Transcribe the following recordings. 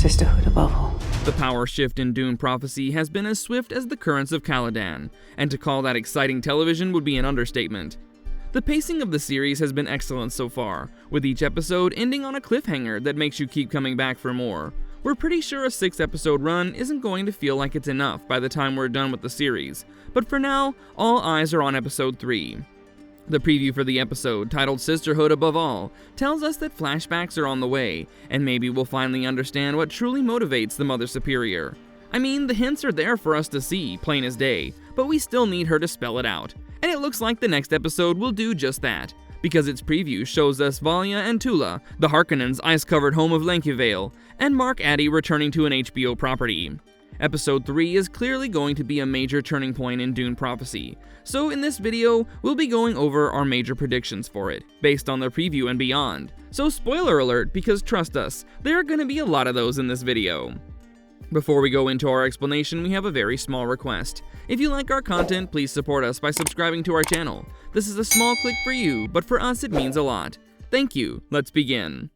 Sisterhood Above All. The power shift in Dune Prophecy has been as swift as the currents of Caladan, and to call that exciting television would be an understatement. The pacing of the series has been excellent so far, with each episode ending on a cliffhanger that makes you keep coming back for more. We're pretty sure a 6-episode run isn't going to feel like it's enough by the time we're done with the series, but for now, all eyes are on episode 3. The preview for the episode, titled Sisterhood Above All, tells us that flashbacks are on the way, and maybe we'll finally understand what truly motivates the Mother Superior. I mean, the hints are there for us to see, plain as day, but we still need her to spell it out. And it looks like the next episode will do just that, because its preview shows us Valya and Tula, the Harkonnens' ice-covered home of Lankiveil, and Mark Addy returning to an HBO property. Episode 3 is clearly going to be a major turning point in Dune Prophecy, so in this video, we'll be going over our major predictions for it, based on the preview and beyond. So spoiler alert, because trust us, there are going to be a lot of those in this video. Before we go into our explanation, we have a very small request. If you like our content, please support us by subscribing to our channel. This is a small click for you, but for us it means a lot. Thank you. Let's begin.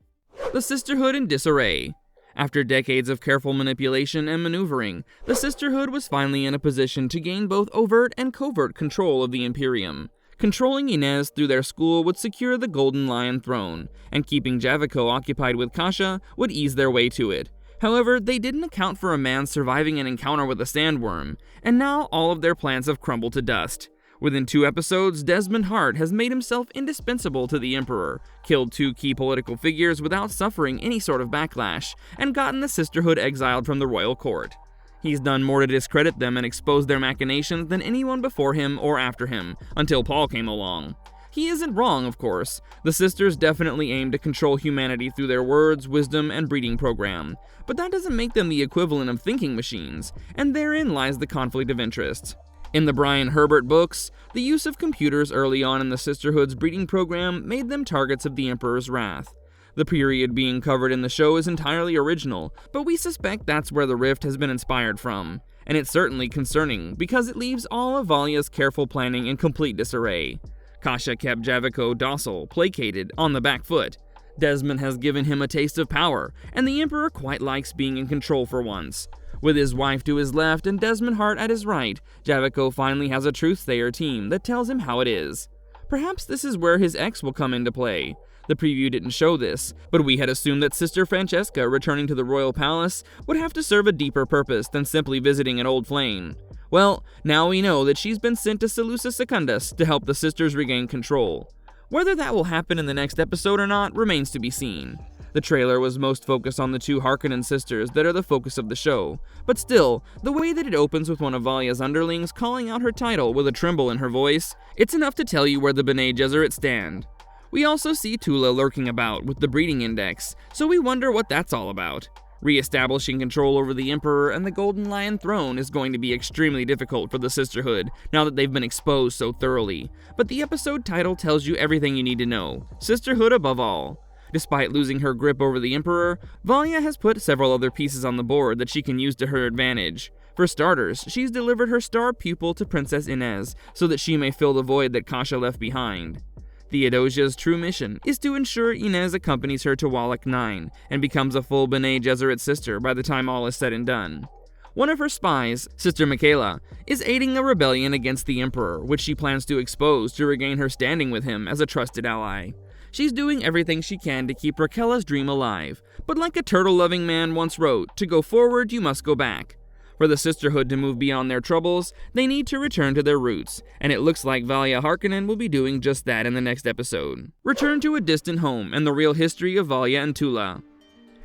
The Sisterhood in Disarray. After decades of careful manipulation and maneuvering, the Sisterhood was finally in a position to gain both overt and covert control of the Imperium. Controlling Inez through their school would secure the Golden Lion throne, and keeping Javico occupied with Kasha would ease their way to it. However, they didn't account for a man surviving an encounter with a sandworm, and now all of their plans have crumbled to dust. Within 2 episodes, Desmond Hart has made himself indispensable to the Emperor, killed 2 key political figures without suffering any sort of backlash, and gotten the Sisterhood exiled from the royal court. He's done more to discredit them and expose their machinations than anyone before him or after him, until Paul came along. He isn't wrong, of course. The sisters definitely aim to control humanity through their words, wisdom, and breeding program, but that doesn't make them the equivalent of thinking machines, and therein lies the conflict of interest. In the Brian Herbert books, the use of computers early on in the Sisterhood's breeding program made them targets of the Emperor's wrath. The period being covered in the show is entirely original, but we suspect that's where the rift has been inspired from. And it's certainly concerning, because it leaves all of Valya's careful planning in complete disarray. Kasha kept Javico docile, placated, on the back foot. Desmond has given him a taste of power, and the Emperor quite likes being in control for once. With his wife to his left and Desmond Hart at his right, Javico finally has a truth-sayer team that tells him how it is. Perhaps this is where his ex will come into play. The preview didn't show this, but we had assumed that Sister Francesca returning to the royal palace would have to serve a deeper purpose than simply visiting an old flame. Well, now we know that she's been sent to Seleucus Secundus to help the sisters regain control. Whether that will happen in the next episode or not remains to be seen. The trailer was most focused on the 2 Harkonnen sisters that are the focus of the show, but still, the way that it opens with one of Valya's underlings calling out her title with a tremble in her voice, it's enough to tell you where the Bene Gesserit stand. We also see Tula lurking about with the breeding index, so we wonder what that's all about. Re-establishing control over the Emperor and the Golden Lion throne is going to be extremely difficult for the Sisterhood, now that they've been exposed so thoroughly, but the episode title tells you everything you need to know: Sisterhood Above All. Despite losing her grip over the Emperor, Valya has put several other pieces on the board that she can use to her advantage. For starters, she's delivered her star pupil to Princess Inez so that she may fill the void that Kasha left behind. Theodosia's true mission is to ensure Inez accompanies her to Wallach 9 and becomes a full Bene Gesserit sister by the time all is said and done. One of her spies, Sister Michaela, is aiding a rebellion against the Emperor, which she plans to expose to regain her standing with him as a trusted ally. She's doing everything she can to keep Raquela's dream alive, but like a turtle-loving man once wrote, to go forward you must go back. For the Sisterhood to move beyond their troubles, they need to return to their roots, and it looks like Valya Harkonnen will be doing just that in the next episode. Return to a distant home and the real history of Valya and Tula.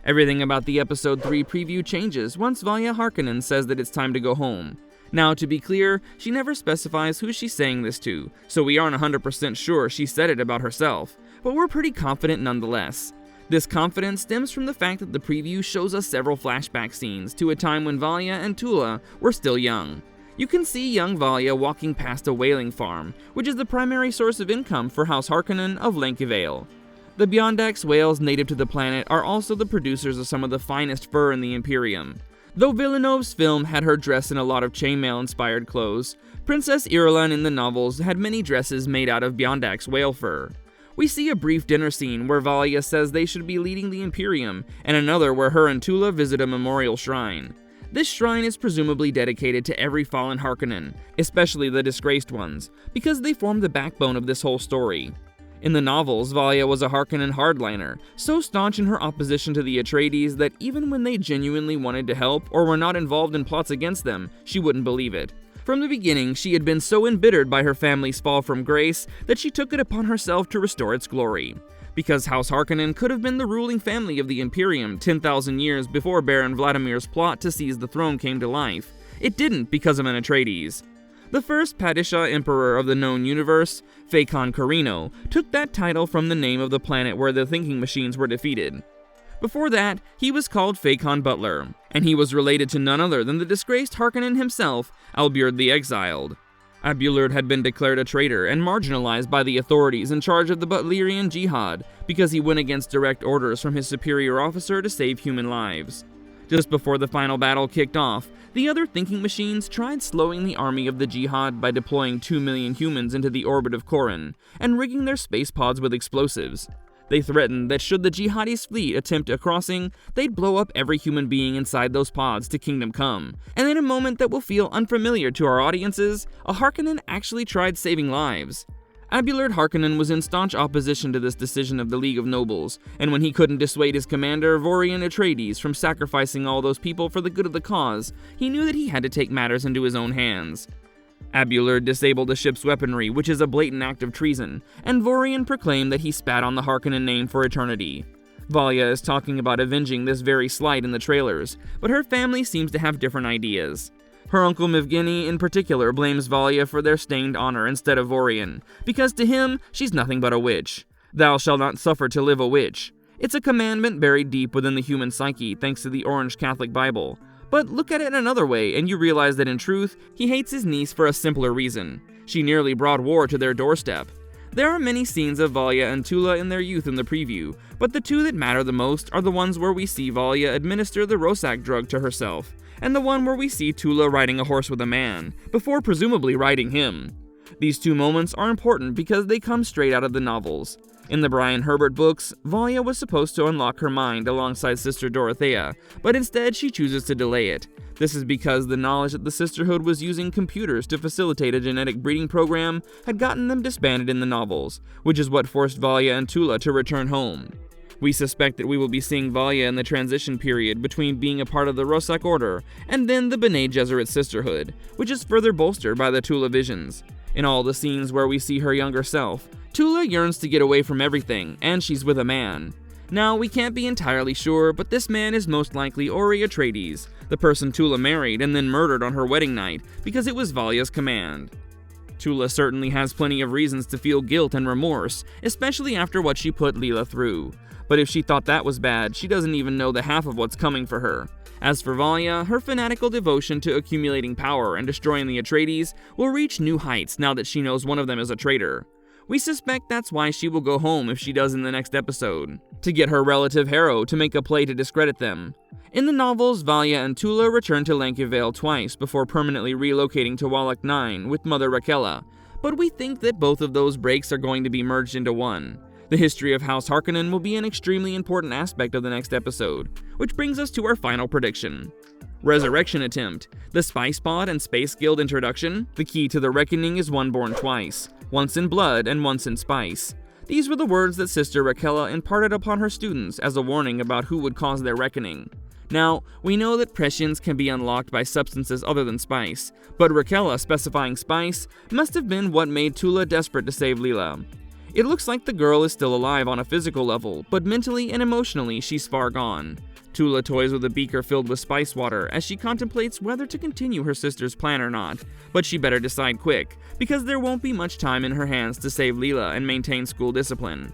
Everything about the episode 3 preview changes once Valya Harkonnen says that it's time to go home. Now, to be clear, she never specifies who she's saying this to, so we aren't 100% sure she said it about herself, but we're pretty confident nonetheless. This confidence stems from the fact that the preview shows us several flashback scenes to a time when Valya and Tula were still young. You can see young Valya walking past a whaling farm, which is the primary source of income for House Harkonnen of Lankiveil. The Beyondax whales native to the planet are also the producers of some of the finest fur in the Imperium. Though Villeneuve's film had her dress in a lot of chainmail-inspired clothes, Princess Irulan in the novels had many dresses made out of Beyondax whale fur. We see a brief dinner scene where Valia says they should be leading the Imperium, and another where her and Tula visit a memorial shrine. This shrine is presumably dedicated to every fallen Harkonnen, especially the disgraced ones, because they form the backbone of this whole story. In the novels, Valia was a Harkonnen hardliner, so staunch in her opposition to the Atreides that even when they genuinely wanted to help or were not involved in plots against them, she wouldn't believe it. From the beginning, she had been so embittered by her family's fall from grace that she took it upon herself to restore its glory. Because House Harkonnen could have been the ruling family of the Imperium 10,000 years before Baron Vladimir's plot to seize the throne came to life, it didn't because of an Atreides. The first Padishah Emperor of the known universe, Fakon Carino, took that title from the name of the planet where the thinking machines were defeated. Before that, he was called Fakon Butler, and he was related to none other than the disgraced Harkonnen himself, Albjerd the Exiled. Albjerd had been declared a traitor and marginalized by the authorities in charge of the Butlerian Jihad because he went against direct orders from his superior officer to save human lives. Just before the final battle kicked off, the other thinking machines tried slowing the army of the Jihad by deploying 2 million humans into the orbit of Corran and rigging their space pods with explosives. They threatened that should the Jihadi's fleet attempt a crossing, they'd blow up every human being inside those pods to Kingdom Come. And in a moment that will feel unfamiliar to our audiences, a Harkonnen actually tried saving lives. Albjerd Harkonnen was in staunch opposition to this decision of the League of Nobles, and when he couldn't dissuade his commander, Vorian Atreides, from sacrificing all those people for the good of the cause, he knew that he had to take matters into his own hands. Albjerd disabled the ship's weaponry, which is a blatant act of treason, and Vorian proclaimed that he spat on the Harkonnen name for eternity. Valia is talking about avenging this very slight in the trailers, but her family seems to have different ideas. Her uncle Mivgini in particular blames Valia for their stained honor instead of Vorian, because to him, she's nothing but a witch. Thou shalt not suffer to live a witch. It's a commandment buried deep within the human psyche thanks to the Orange Catholic Bible. But look at it another way and you realize that in truth, he hates his niece for a simpler reason. She nearly brought war to their doorstep. There are many scenes of Valya and Tula in their youth in the preview, but the two that matter the most are the ones where we see Valya administer the Rosak drug to herself, and the one where we see Tula riding a horse with a man, before presumably riding him. These two moments are important because they come straight out of the novels. In the Brian Herbert books, Valya was supposed to unlock her mind alongside Sister Dorothea, but instead she chooses to delay it. This is because the knowledge that the Sisterhood was using computers to facilitate a genetic breeding program had gotten them disbanded in the novels, which is what forced Valya and Tula to return home. We suspect that we will be seeing Valya in the transition period between being a part of the Rosak Order and then the Bene Gesserit Sisterhood, which is further bolstered by the Tula visions. In all the scenes where we see her younger self, Tula yearns to get away from everything, and she's with a man. Now, we can't be entirely sure, but this man is most likely Ori Atreides, the person Tula married and then murdered on her wedding night because it was Valya's command. Tula certainly has plenty of reasons to feel guilt and remorse, especially after what she put Leela through. But if she thought that was bad, she doesn't even know the half of what's coming for her. As for Valya, her fanatical devotion to accumulating power and destroying the Atreides will reach new heights now that she knows one of them is a traitor. We suspect that's why she will go home if she does in the next episode, to get her relative Harrow to make a play to discredit them. In the novels, Valya and Tula return to Lankiveil twice before permanently relocating to Wallach 9 with Mother Rakella, but we think that both of those breaks are going to be merged into one. The history of House Harkonnen will be an extremely important aspect of the next episode, which brings us to our final prediction. Resurrection attempt. The Spice Pod and Space Guild introduction. The key to the reckoning is one born twice, once in blood and once in spice. These were the words that Sister Rakella imparted upon her students as a warning about who would cause their reckoning. Now, we know that prescience can be unlocked by substances other than spice, but Rakella specifying spice must have been what made Tula desperate to save Leela. It looks like the girl is still alive on a physical level, but mentally and emotionally she's far gone. Tula toys with a beaker filled with spice water as she contemplates whether to continue her sister's plan or not, but she better decide quick, because there won't be much time in her hands to save Leela and maintain school discipline.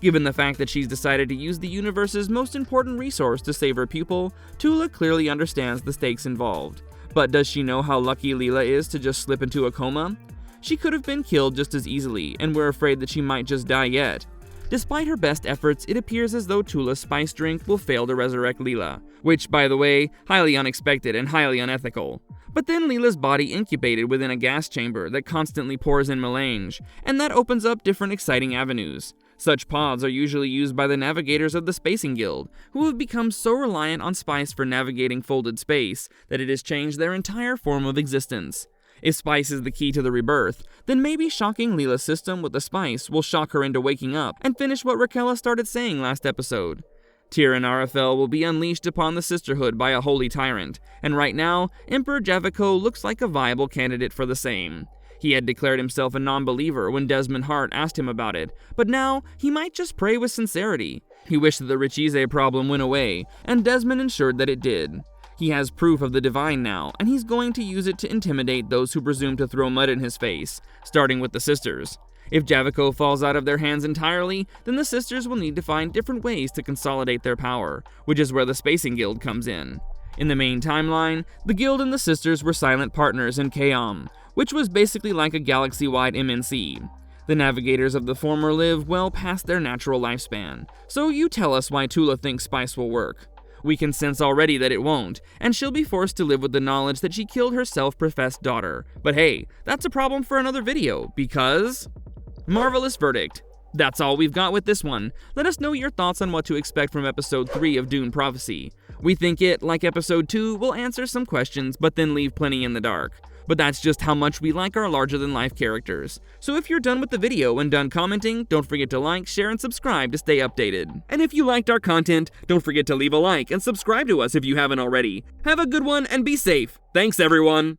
Given the fact that she's decided to use the universe's most important resource to save her pupil, Tula clearly understands the stakes involved. But does she know how lucky Leela is to just slip into a coma? She could have been killed just as easily, and we're afraid that she might just die yet. Despite her best efforts, it appears as though Tula's spice drink will fail to resurrect Leela, which, by the way, highly unexpected and highly unethical. But then Leela's body incubated within a gas chamber that constantly pours in melange, and that opens up different exciting avenues. Such pods are usually used by the navigators of the Spacing Guild, who have become so reliant on spice for navigating folded space that it has changed their entire form of existence. If spice is the key to the rebirth, then maybe shocking Leela's system with the spice will shock her into waking up and finish what Raquella started saying last episode. Tyr Arafel will be unleashed upon the Sisterhood by a holy tyrant, and right now, Emperor Javico looks like a viable candidate for the same. He had declared himself a non-believer when Desmond Hart asked him about it, but now he might just pray with sincerity. He wished that the Richize problem went away, and Desmond ensured that it did. He has proof of the divine now, and he's going to use it to intimidate those who presume to throw mud in his face, starting with the sisters. If Javico falls out of their hands entirely, then the sisters will need to find different ways to consolidate their power, which is where the Spacing Guild comes in. In the main timeline, the Guild and the sisters were silent partners in Kaom, which was basically like a galaxy-wide MNC. The navigators of the former live well past their natural lifespan, so you tell us why Tula thinks spice will work. We can sense already that it won't, and she'll be forced to live with the knowledge that she killed her self-professed daughter. But hey, that's a problem for another video, because... Marvelous verdict. That's all we've got with this one. Let us know your thoughts on what to expect from episode 3 of Dune Prophecy. We think it, like episode 2, will answer some questions, but then leave plenty in the dark. But that's just how much we like our larger-than-life characters. So if you're done with the video and done commenting, don't forget to like, share, and subscribe to stay updated. And if you liked our content, don't forget to leave a like and subscribe to us if you haven't already. Have a good one and be safe. Thanks, everyone!